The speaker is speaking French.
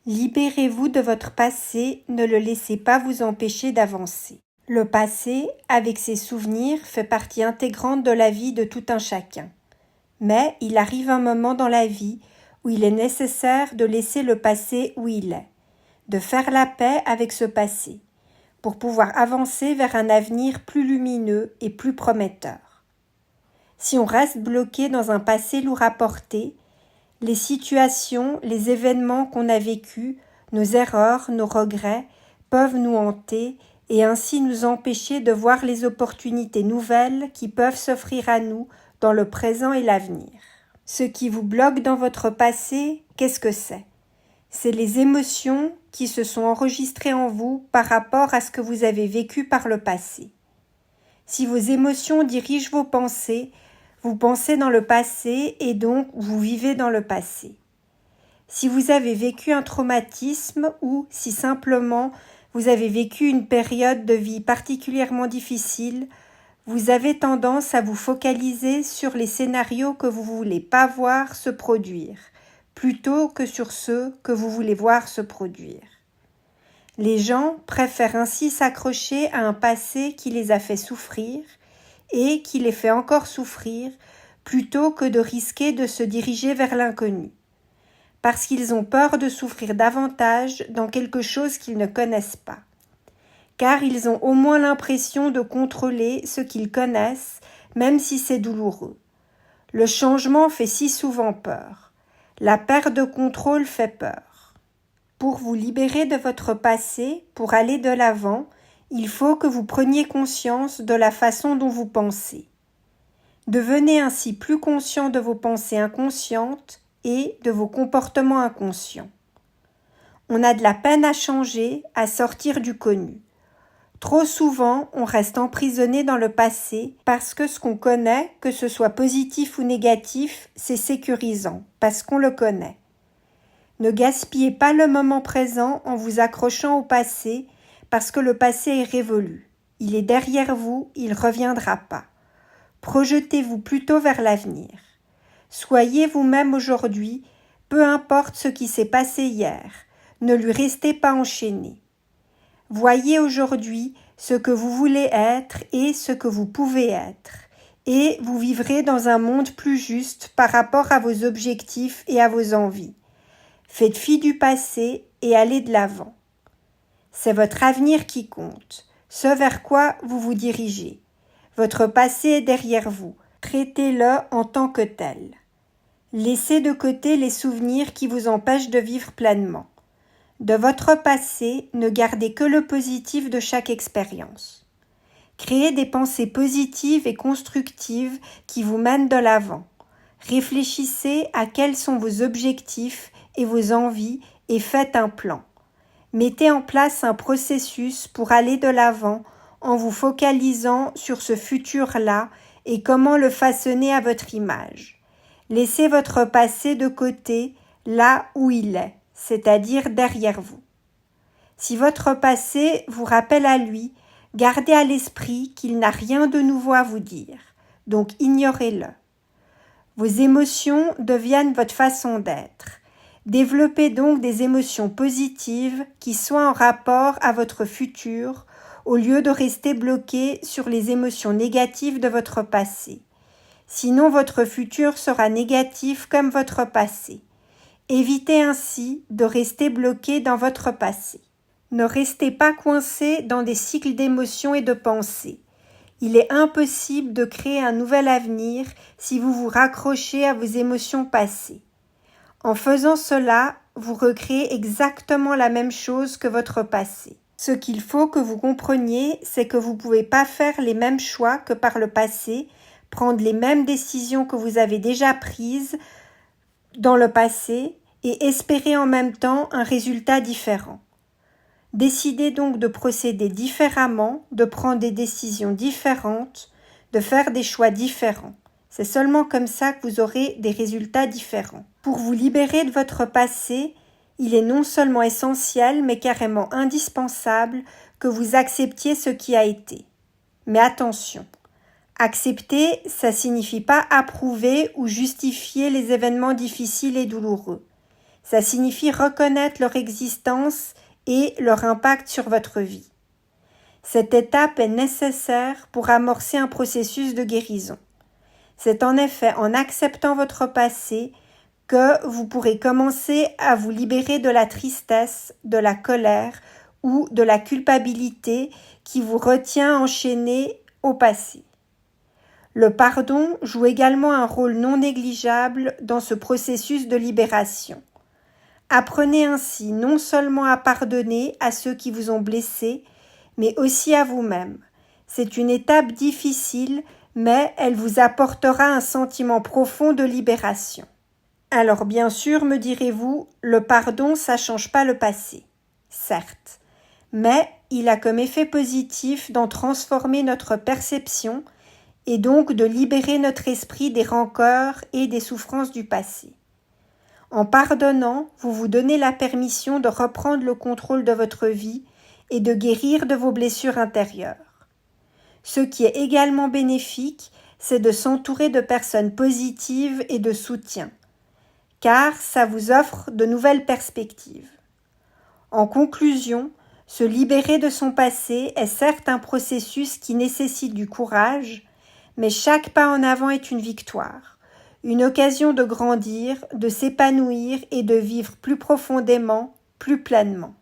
Libérez-vous de votre passé, ne le laissez pas vous empêcher d'avancer. Le passé, avec ses souvenirs, fait partie intégrante de la vie de tout un chacun. Mais il arrive un moment dans la vie où il est nécessaire de laisser le passé où il est, de faire la paix avec ce passé, pour pouvoir avancer vers un avenir plus lumineux et plus prometteur. Si on reste bloqué dans un passé lourd à porter, les situations, les événements qu'on a vécus, nos erreurs, nos regrets, peuvent nous hanter et ainsi nous empêcher de voir les opportunités nouvelles qui peuvent s'offrir à nous dans le présent et l'avenir. Ce qui vous bloque dans votre passé, qu'est-ce que c'est ? C'est les émotions qui se sont enregistrées en vous par rapport à ce que vous avez vécu par le passé. Si vos émotions dirigent vos pensées, vous pensez dans le passé et donc vous vivez dans le passé. Si vous avez vécu un traumatisme ou si simplement vous avez vécu une période de vie particulièrement difficile, vous avez tendance à vous focaliser sur les scénarios que vous ne voulez pas voir se produire, plutôt que sur ceux que vous voulez voir se produire. Les gens préfèrent ainsi s'accrocher à un passé qui les a fait souffrir et qui les fait encore souffrir plutôt que de risquer de se diriger vers l'inconnu, parce qu'ils ont peur de souffrir davantage dans quelque chose qu'ils ne connaissent pas, car ils ont au moins l'impression de contrôler ce qu'ils connaissent, même si c'est douloureux. Le changement fait si souvent peur. La perte de contrôle fait peur. Pour vous libérer de votre passé, pour aller de l'avant, il faut que vous preniez conscience de la façon dont vous pensez. Devenez ainsi plus conscient de vos pensées inconscientes et de vos comportements inconscients. On a de la peine à changer, à sortir du connu. Trop souvent, on reste emprisonné dans le passé parce que ce qu'on connaît, que ce soit positif ou négatif, c'est sécurisant, parce qu'on le connaît. Ne gaspillez pas le moment présent en vous accrochant au passé, parce que le passé est révolu. Il est derrière vous, il ne reviendra pas. Projetez-vous plutôt vers l'avenir. Soyez vous-même aujourd'hui, peu importe ce qui s'est passé hier. Ne lui restez pas enchaîné. Voyez aujourd'hui ce que vous voulez être et ce que vous pouvez être. Et vous vivrez dans un monde plus juste par rapport à vos objectifs et à vos envies. Faites fi du passé et allez de l'avant. C'est votre avenir qui compte, ce vers quoi vous vous dirigez. Votre passé est derrière vous, traitez-le en tant que tel. Laissez de côté les souvenirs qui vous empêchent de vivre pleinement. De votre passé, ne gardez que le positif de chaque expérience. Créez des pensées positives et constructives qui vous mènent de l'avant. Réfléchissez à quels sont vos objectifs et vos envies et faites un plan. Mettez en place un processus pour aller de l'avant en vous focalisant sur ce futur-là et comment le façonner à votre image. Laissez votre passé de côté là où il est, c'est-à-dire derrière vous. Si votre passé vous rappelle à lui, gardez à l'esprit qu'il n'a rien de nouveau à vous dire, donc ignorez-le. Vos émotions deviennent votre façon d'être. Développez donc des émotions positives qui soient en rapport à votre futur, au lieu de rester bloqué sur les émotions négatives de votre passé. Sinon, votre futur sera négatif comme votre passé. Évitez ainsi de rester bloqué dans votre passé. Ne restez pas coincé dans des cycles d'émotions et de pensées. Il est impossible de créer un nouvel avenir si vous vous raccrochez à vos émotions passées. En faisant cela, vous recréez exactement la même chose que votre passé. Ce qu'il faut que vous compreniez, c'est que vous ne pouvez pas faire les mêmes choix que par le passé, prendre les mêmes décisions que vous avez déjà prises dans le passé et espérer en même temps un résultat différent. Décidez donc de procéder différemment, de prendre des décisions différentes, de faire des choix différents. C'est seulement comme ça que vous aurez des résultats différents. Pour vous libérer de votre passé, il est non seulement essentiel, mais carrément indispensable que vous acceptiez ce qui a été. Mais attention, accepter, ça signifie pas approuver ou justifier les événements difficiles et douloureux. Ça signifie reconnaître leur existence et leur impact sur votre vie. Cette étape est nécessaire pour amorcer un processus de guérison. C'est en effet en acceptant votre passé que vous pourrez commencer à vous libérer de la tristesse, de la colère ou de la culpabilité qui vous retient enchaîné au passé. Le pardon joue également un rôle non négligeable dans ce processus de libération. Apprenez ainsi non seulement à pardonner à ceux qui vous ont blessé, mais aussi à vous-même. C'est une étape difficile, mais elle vous apportera un sentiment profond de libération. Alors bien sûr, me direz-vous, le pardon, ça change pas le passé. Certes, mais il a comme effet positif d'en transformer notre perception et donc de libérer notre esprit des rancœurs et des souffrances du passé. En pardonnant, vous vous donnez la permission de reprendre le contrôle de votre vie et de guérir de vos blessures intérieures. Ce qui est également bénéfique, c'est de s'entourer de personnes positives et de soutien, car ça vous offre de nouvelles perspectives. En conclusion, se libérer de son passé est certes un processus qui nécessite du courage, mais chaque pas en avant est une victoire, une occasion de grandir, de s'épanouir et de vivre plus profondément, plus pleinement.